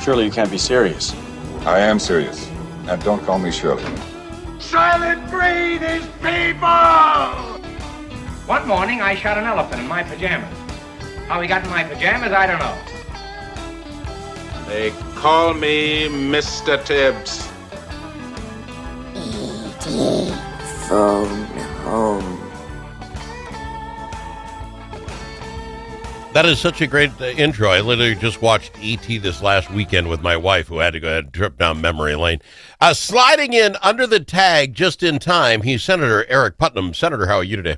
Surely you can't be serious. I am serious. And don't call me Shirley. Silent breed is people! One morning, I shot an elephant in my pajamas. How he got in my pajamas, I don't know. They call me Mr. Tibbs. E.T. phone home. That is such a great intro. I literally just watched E.T. this last weekend with my wife, who had to go ahead and trip down memory lane. Sliding in under the tag just in time, he's Senator Aric Putnam. Senator, how are you today?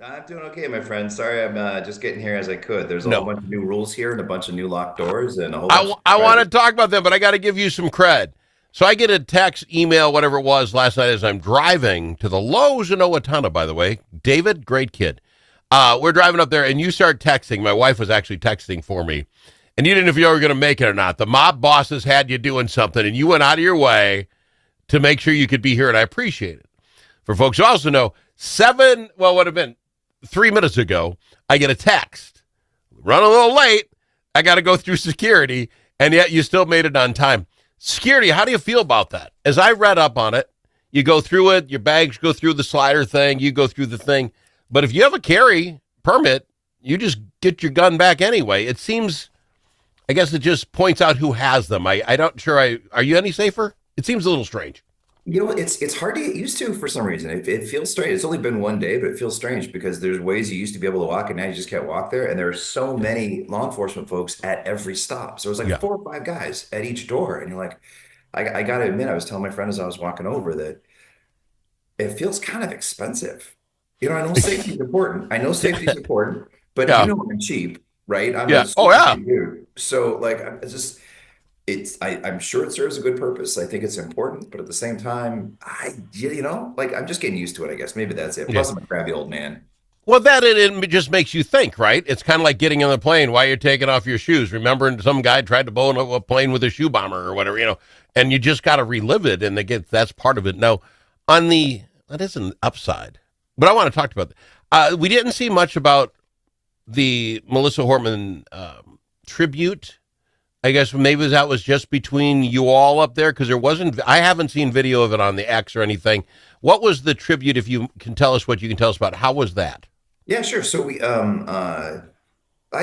I'm doing okay, my friend. Sorry, I'm just getting here as I could. There's a whole bunch of new rules here and a bunch of new locked doors and a whole bunch I want to talk about them, but I got to give you some cred. So I get a text, email, whatever it was last night as I'm driving to the Lowe's in Owatonna, by the way. David, great kid. We're driving up there, and you start texting. My wife was actually texting for me, and you didn't know if you were going to make it or not. The mob bosses had you doing something, and you went out of your way to make sure you could be here, and I appreciate it. For folks who also know, 3 minutes ago, I get a text. Run a little late. I got to go through security, and yet you still made it on time. Security, how do you feel about that? As I read up on it, you go through it, your bags go through the slider thing, you go through the thing. But if you have a carry permit, you just get your gun back anyway. It seems, I guess it just points out who has them. I don't sure. Are you any safer? It seems a little strange. You know, it's hard to get used to for some reason. It feels strange. It's only been one day, but it feels strange because there's ways you used to be able to walk and now you just can't walk there. And there are so many law enforcement folks at every stop. So it was like 4 or 5 guys at each door. And you're like, I got to admit, I was telling my friend as I was walking over that it feels kind of expensive. You know, I know safety is important. But you know I'm cheap, right? I'm a cheap dude. So like, I'm sure it serves a good purpose. I think it's important, but at the same time, I'm just getting used to it, I guess. Maybe that's it. Plus, I'm a crabby old man. Well, it just makes you think, right? It's kind of like getting on the plane while you're taking off your shoes. Remember, some guy tried to blow up a plane with a shoe bomber or whatever, and you just got to relive it, and that's part of it. Now, that is an upside, but I want to talk about that. We didn't see much about the Melissa Hortman tribute. I guess maybe that was just between you all up there because I haven't seen video of it on the X or anything. What was the tribute, if you can tell us what you can tell us about? How was that? Yeah, sure. So we, I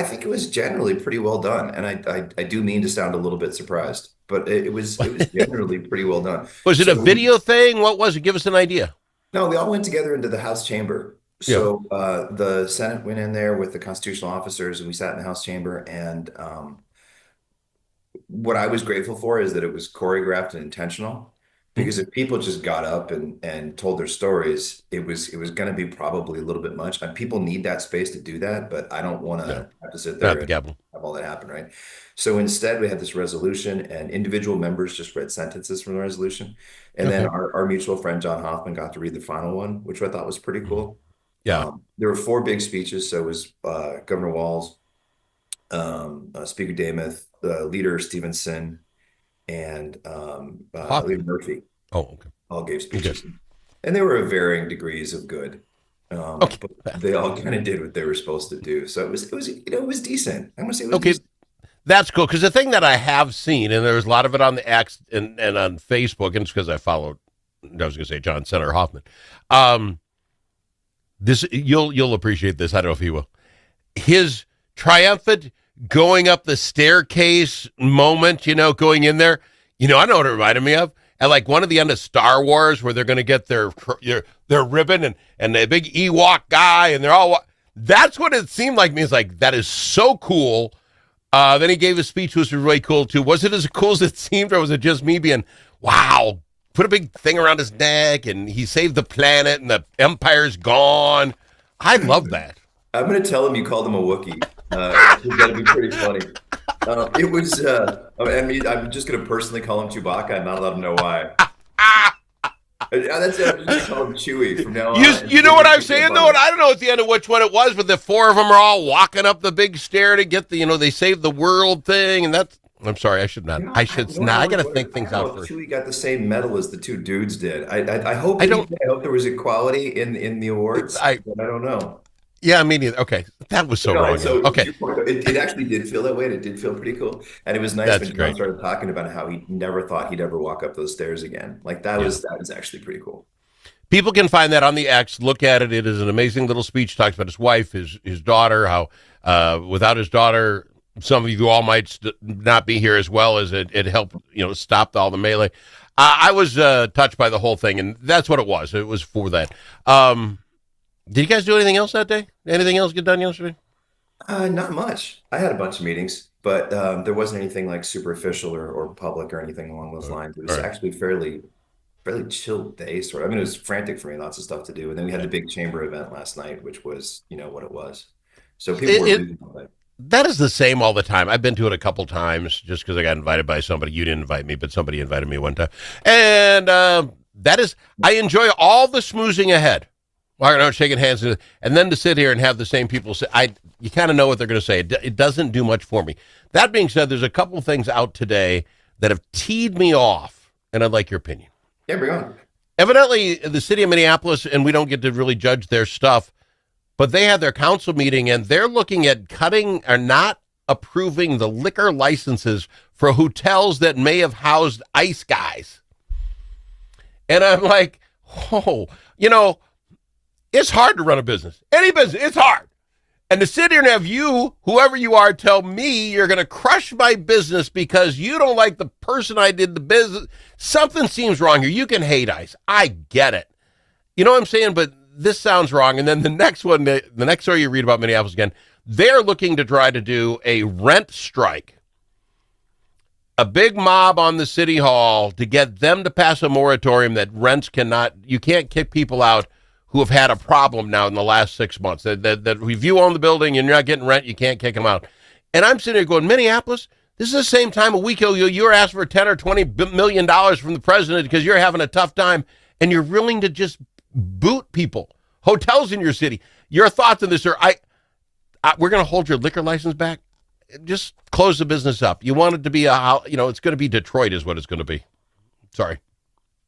think it was generally pretty well done. And I do mean to sound a little bit surprised, but it was generally pretty well done. Was it a video thing? What was it? Give us an idea. No, we all went together into the House chamber. So the Senate went in there with the constitutional officers and we sat in the House chamber and, what I was grateful for is that it was choreographed and intentional, because if people just got up and told their stories, it was going to be probably a little bit much. And people need that space to do that, but I don't want to have to sit there and have all that happen, right? So instead, we had this resolution, and individual members just read sentences from the resolution, and then our mutual friend John Hoffman got to read the final one, which I thought was pretty cool. Yeah, there were 4 big speeches. So it was Governor Walz, Speaker Demuth, Leader Stevenson, and Leader Murphy. Oh, okay. All gave speeches, and they were of varying degrees of good. But they all kind of did what they were supposed to do. So it was decent. I'm gonna say it was decent. That's cool, because the thing that I have seen, and there's a lot of it on the X and on Facebook, and it's because I followed, I was going to say John Senator Hoffman. This you'll appreciate this. I don't know if he will. His triumphant going up the staircase moment, going in there. I know what it reminded me of. At like one of the end of Star Wars, where they're going to get their ribbon and the big Ewok guy, and they're all. That's what it seemed like me. It's like, that is so cool. Then he gave a speech, which was really cool too. Was it as cool as it seemed, or was it just me being, wow, put a big thing around his neck and he saved the planet and the empire's gone? I love that. I'm going to tell him you called him a Wookiee. It's got to be pretty funny. It was, I'm just going to personally call him Chewbacca. I'm not allowed to know why. That's it. I'm just going to call him Chewie from now on. You know what I'm saying, though? And I don't know at the end of which one it was, but the 4 of them are all walking up the big stair to get the, they saved the world thing. And that's, I'm sorry, I should not. I got to think things out first. Chewie got the same medal as the 2 dudes did. I hope there was equality in the awards. But I don't know. Yeah, me neither. Okay, that was so No, wrong. and so to Okay, your point, it actually did feel that way, and it did feel pretty cool. And it was nice that's when John great. started talking about how he never thought he'd ever walk up those stairs again. Like Yeah. that was actually pretty cool. People can find that on the X. Look at it. It is an amazing little speech. Talks about his wife, his daughter, how without his daughter, some of you all might not be here, as well as it helped, stop all the melee. I was touched by the whole thing, and that's what it was. It was for that. Did you guys do anything else that day? Anything else get done yesterday? Not much. I had a bunch of meetings, but there wasn't anything like super official or public or anything along those lines. It All was right. actually fairly chill day, sort of. I mean, it was frantic for me, lots of stuff to do. And then we had the big chamber event last night, which was, what it was. So people were busy all day. That is the same all the time. I've been to it a couple times just because I got invited by somebody. You didn't invite me, but somebody invited me one time. And I enjoy all the smoozing ahead. Shaking hands, and then to sit here and have the same people say, you kind of know what they're going to say. It doesn't do much for me. That being said, there's a couple things out today that have teed me off, and I'd like your opinion. Yeah, bring on. Evidently, the city of Minneapolis, and we don't get to really judge their stuff, but they had their council meeting, and they're looking at cutting or not approving the liquor licenses for hotels that may have housed ICE guys. And I'm like, it's hard to run a business. Any business, it's hard. And to sit here and have you, whoever you are, tell me you're going to crush my business because you don't like the person I did the business. Something seems wrong here. You can hate ICE. I get it. You know what I'm saying? But this sounds wrong. And then the next one, the next story you read about Minneapolis again, they're looking to try to do a rent strike. A big mob on the city hall to get them to pass a moratorium that you can't kick people out who have had a problem now in the last 6 months. That if you own the building and you're not getting rent, you can't kick them out. And I'm sitting here going, Minneapolis, this is the same time a week ago you were asking for $10 or $20 million from the president because you're having a tough time, and you're willing to just boot people, hotels in your city. Your thoughts on this, sir? We're going to hold your liquor license back. Just close the business up. You want it to be it's going to be Detroit is what it's going to be. Sorry.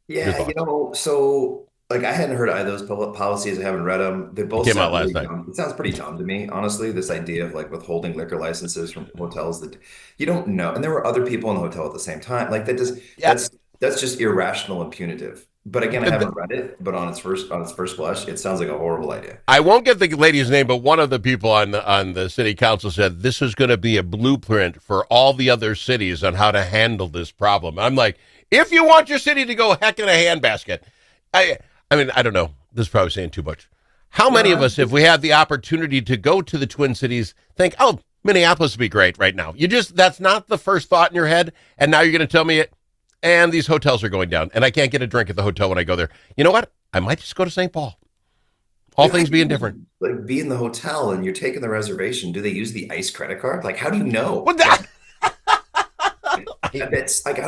Yeah, so like I hadn't heard of either of those public policies. I haven't read them. They both Came out sound last really night. dumb. It sounds pretty dumb to me, honestly. This idea of like withholding liquor licenses from hotels that you don't know, and there were other people in the hotel at the same time. Like that's just irrational and punitive. But again, I haven't read it. But on its first blush, it sounds like a horrible idea. I won't get the lady's name, but one of the people on the city council said this is going to be a blueprint for all the other cities on how to handle this problem. I'm like, if you want your city to go heck in a handbasket, I mean, I don't know. This is probably saying too much. How many of us, if we had the opportunity to go to the Twin Cities, think, oh, Minneapolis would be great right now? That's not the first thought in your head. And now you're going to tell me it. And these hotels are going down. And I can't get a drink at the hotel when I go there. You know what? I might just go to St. Paul. All things being different. Like be in the hotel and you're taking the reservation. Do they use the ICE credit card? Like, how do you know? What the? It's like,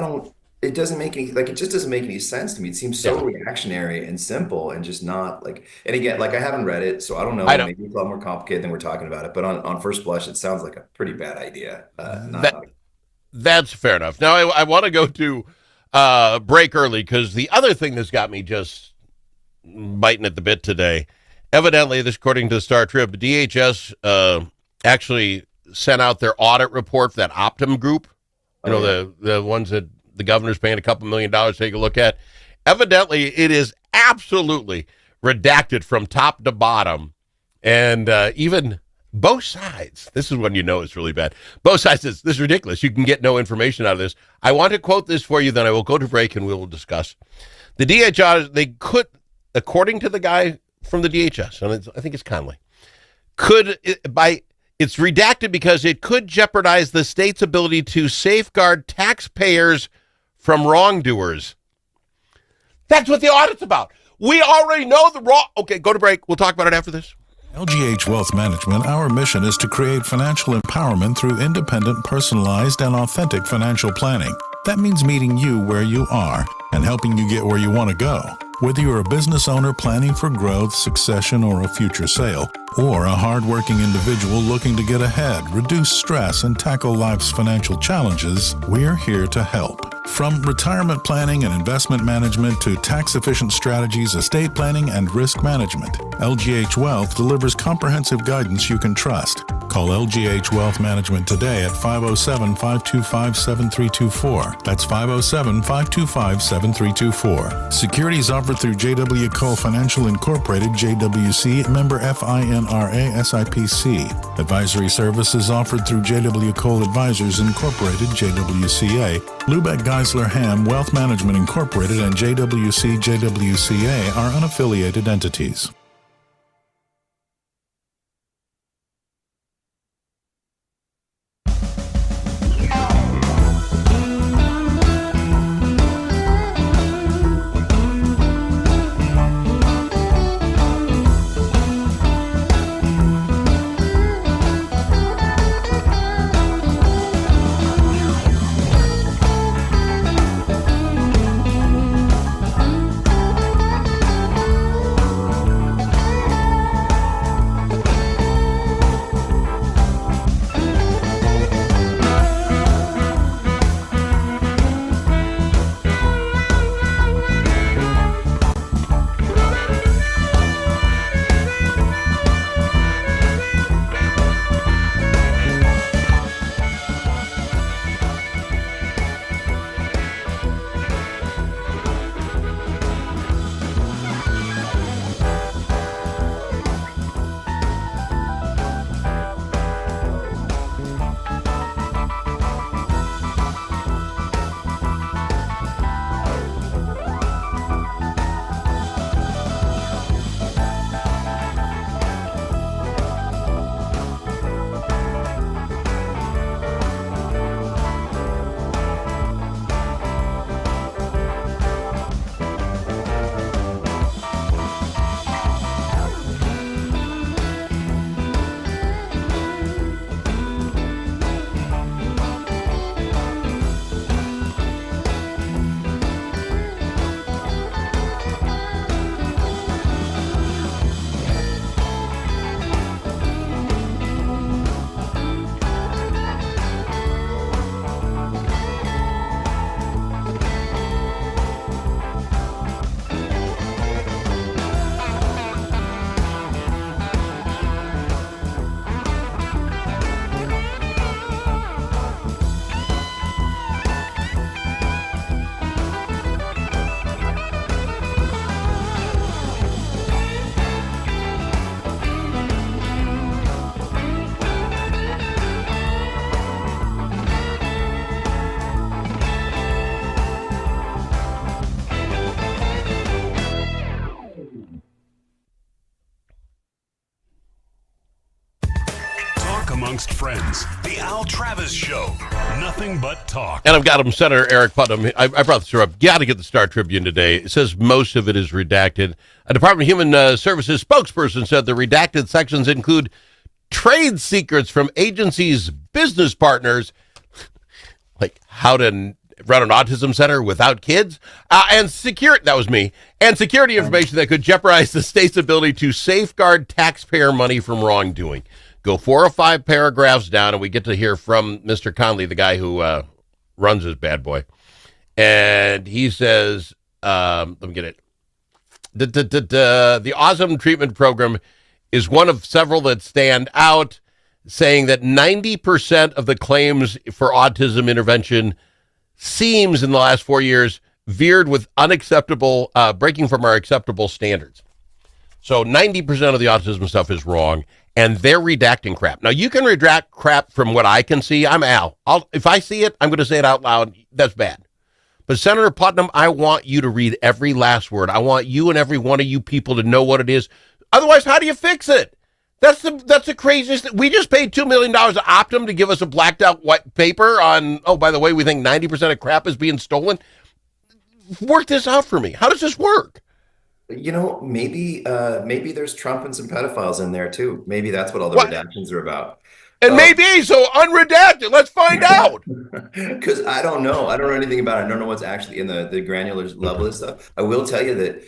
it doesn't make any, like, it just doesn't make any sense to me. It seems so reactionary and simple and just not like, and again, like I haven't read it, so I don't know. Maybe it's a lot more complicated than we're talking about it, but on first blush, it sounds like a pretty bad idea. That's fair enough. Now I want to go to break early because the other thing that's got me just biting at the bit today, evidently, this according to the Star Trib, DHS actually sent out their audit report for that Optum group. The ones that the governor's paying a couple $1 million to take a look at. Evidently, it is absolutely redacted from top to bottom. And even both sides, this is when you know it's really bad. Both sides says, this is ridiculous. You can get no information out of this. I want to quote this for you, then I will go to break and we will discuss. The DHS, they could, according to the guy from the DHS, and I think it's Conley, it's redacted because it could jeopardize the state's ability to safeguard taxpayers from wrongdoers. That's what the audit's about. We already know the wrong. Okay, go to break. We'll talk about it after this. LGH Wealth Management, our mission is to create financial empowerment through independent, personalized, and authentic financial planning. That means meeting you where you are and helping you get where you want to go. Whether you're a business owner planning for growth, succession, or a future sale, or a hardworking individual looking to get ahead, reduce stress, and tackle life's financial challenges, we're here to help. From retirement planning and investment management to tax-efficient strategies, estate planning, and risk management, LGH Wealth delivers comprehensive guidance you can trust. Call LGH Wealth Management today at 507-525-7324. That's 507-525-7324. Securities offered through J.W. Cole Financial Incorporated, JWC, member FINRA SIPC. Advisory services offered through J.W. Cole Advisors Incorporated, JWCA. Lubeck Geisler Ham Wealth Management Incorporated and JWC JWCA are unaffiliated entities. Amongst friends, the Al Travis Show. Nothing but talk. And I've got him, Senator Aric Putnam. I brought this up. Got to get the Star Tribune today. It says most of it is redacted. A Department of Human Services spokesperson said the redacted sections include trade secrets from agencies' business partners, like how to run an autism center without kids, and security. That was me. And security information that could jeopardize the state's ability to safeguard taxpayer money from wrongdoing. Go 4 or 5 paragraphs down, and we get to hear from Mr. Conley, the guy who runs his bad boy. And he says, let me get it. The Awesome Treatment Program is one of several that stand out, saying that 90% of the claims for autism intervention seems in the last 4 years veered with unacceptable, breaking from our acceptable standards. So 90% of the autism stuff is wrong, and they're redacting crap. Now, you can redact crap from what I can see. I'm Al. If I see it, I'm going to say it out loud. That's bad. But Senator Putnam, I want you to read every last word. I want you and every one of you people to know what it is. Otherwise, how do you fix it? That's the craziest thing. We just paid $2 million to Optum to give us a blacked out white paper on, oh, by the way, we think 90% of crap is being stolen. Work this out for me. How does this work? You know, maybe there's Trump and some pedophiles in there too. Maybe that's what all the redactions are about. And maybe, so unredacted. Let's find out. Because I don't know. I don't know anything about it. I don't know what's actually in the granular level of stuff. I will tell you that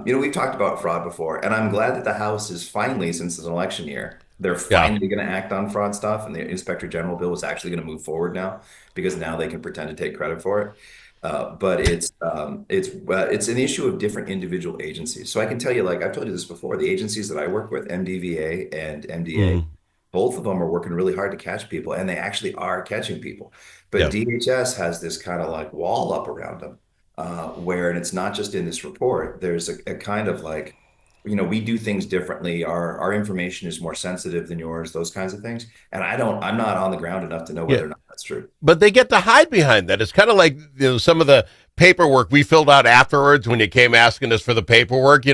we've talked about fraud before, and I'm glad that the House is finally, since it's an election year, They're finally going to act on fraud stuff, and the Inspector General bill is actually going to move forward now because now they can pretend to take credit for it. But it's an issue of different individual agencies. So I can tell you, like I've told you this before, the agencies that I work with, MDVA and MDA, both of them are working really hard to catch people, and they actually are catching people. But DHS has this kind of like wall up around them, and it's not just in this report. There's a kind of like, we do things differently. Our information is more sensitive than yours, those kinds of things. And I'm not on the ground enough to know whether or not that's true. But they get to hide behind that. It's kind of like, some of the paperwork we filled out afterwards when you came asking us for the paperwork,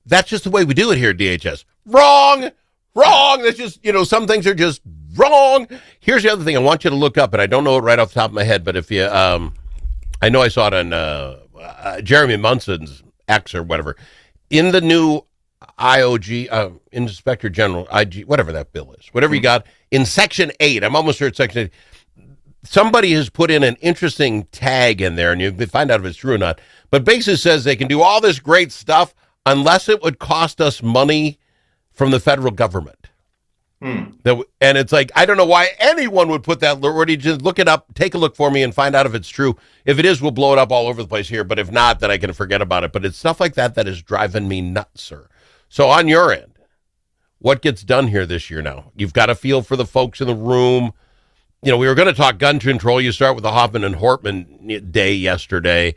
that's just the way we do it here at DHS. Wrong. That's just, some things are just wrong. Here's the other thing I want you to look up, and I don't know it right off the top of my head, but if you, I know I saw it on Jeremy Munson's X or whatever. In the new IOG, Inspector General, IG, whatever that bill is, whatever you got, in Section 8, I'm almost sure it's Section 8, somebody has put in an interesting tag in there, and you can find out if it's true or not, but basically says they can do all this great stuff unless it would cost us money from the federal government. And it's like, I don't know why anyone would put that. Just look it up, take a look for me, and find out if it's true. If it is, we'll blow it up all over the place here. But if not, then I can forget about it. But it's stuff like that is driving me nuts, sir. So on your end, what gets done here this year now? You've got a feel for the folks in the room. We were going to talk gun control. You start with the Hoffman and Hortman day yesterday.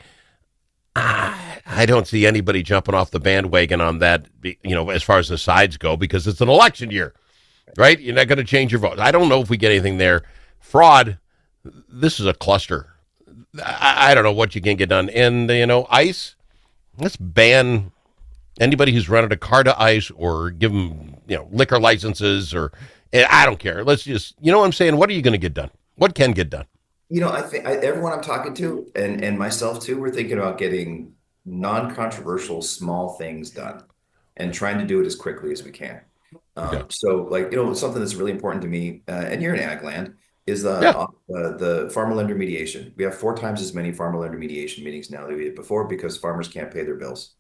I don't see anybody jumping off the bandwagon on that, as far as the sides go, because it's an election year. Right? You're not going to change your vote. I don't know if we get anything there. Fraud, this is a cluster. I don't know what you can get done. And, ICE, let's ban anybody who's rented a car to ICE or give them, liquor licenses or, I don't care. Let's just, what I'm saying? What are you going to get done? What can get done? I think everyone I'm talking to and myself too, we're thinking about getting non-controversial small things done and trying to do it as quickly as we can. So like, something that's really important to me, and you're in ag land, is the farmer lender mediation. We have 4 times as many farmer lender mediation meetings now than we did before because farmers can't pay their bills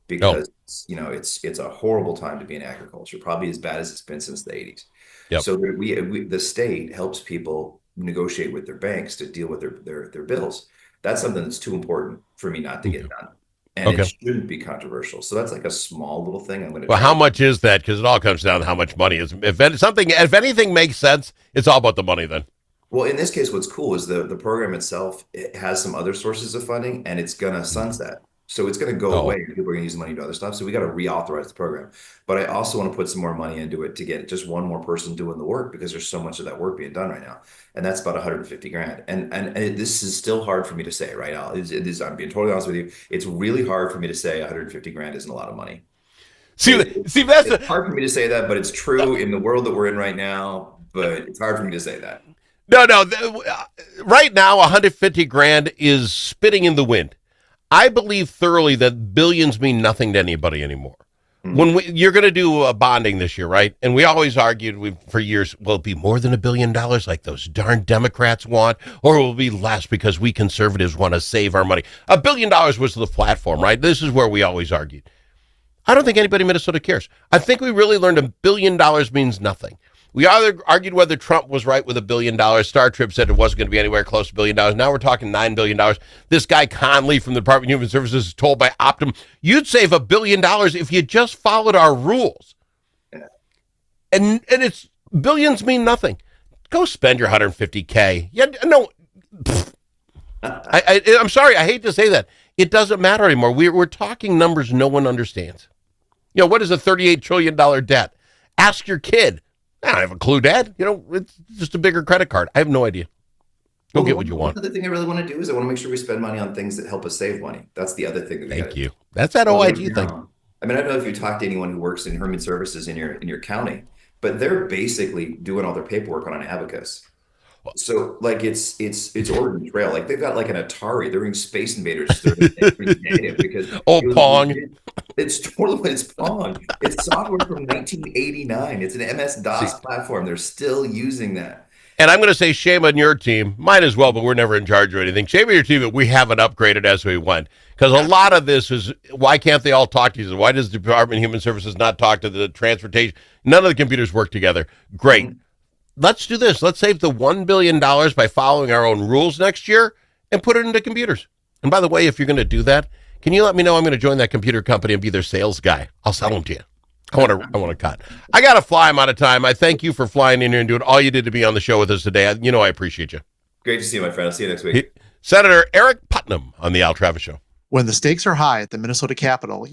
because, it's a horrible time to be in agriculture, probably as bad as it's been since the 80s. So the state helps people negotiate with their banks to deal with their bills. That's something that's too important for me not to get done. And it shouldn't be controversial. So that's like a small little thing. I'm going to. Well, how much is that? Because it all comes down to how much money is. If anything makes sense, it's all about the money then. Well, in this case, what's cool is the program itself, it has some other sources of funding, and it's going to sunset. So it's going to go away. People are going to use the money to do other stuff. So we got to reauthorize the program. But I also want to put some more money into it to get just one more person doing the work because there's so much of that work being done right now. And that's about 150 grand. And this is still hard for me to say right now. I'm being totally honest with you. It's really hard for me to say 150 grand isn't a lot of money. See, it's hard for me to say that, but it's true in the world that we're in right now. But it's hard for me to say that. No. Right now, 150 grand is spitting in the wind. I believe thoroughly that billions mean nothing to anybody anymore. When you're going to do a bonding this year, right? And we always argued for years, will it be more than $1 billion like those darn Democrats want? Or will it be less because we conservatives want to save our money? $1 billion was the platform, right? This is where we always argued. I don't think anybody in Minnesota cares. I think we really learned $1 billion means nothing. We argued whether Trump was right with $1 billion. Star Trib said it wasn't going to be anywhere close to $1 billion. Now we're talking $9 billion. This guy Conley from the Department of Human Services is told by Optum, you'd save $1 billion if you just followed our rules. And it's billions mean nothing. Go spend your $150K. Yeah, no. I'm sorry. I hate to say that. It doesn't matter anymore. We're talking numbers no one understands. What is a $38 trillion debt? Ask your kid. I don't have a clue, Dad. It's just a bigger credit card. I have no idea. Go get what you want. The other thing I really want to do is I want to make sure we spend money on things that help us save money. That's the other thing. Thank you. That's that OIG thing. I mean, I don't know if you talk to anyone who works in human services in your county, but they're basically doing all their paperwork on an abacus. So like it's Oregon Trail. Like they've got like an Atari. They're doing Space Invaders because Pong. It's Pong. It's software from 1989. It's an MS-DOS platform. They're still using that. And I'm going to say shame on your team. Might as well, but we're never in charge of anything. Shame on your team that we haven't upgraded as we went. Because a lot of this is, why can't they all talk to each other? Why does the Department of Human Services not talk to the transportation? None of the computers work together. Great. Let's do this. Let's save the $1 billion by following our own rules next year and put it into computers. And by the way, if you're going to do that, can you let me know? I'm going to join that computer company and be their sales guy. I'll sell them to you. I want to cut. I got to fly. I'm out of time. I thank you for flying in here and doing all you did to be on the show with us today. I appreciate you. Great to see you, my friend. I'll see you next week. Senator Aric Putnam on the Al Travis Show. When the stakes are high at the Minnesota Capitol,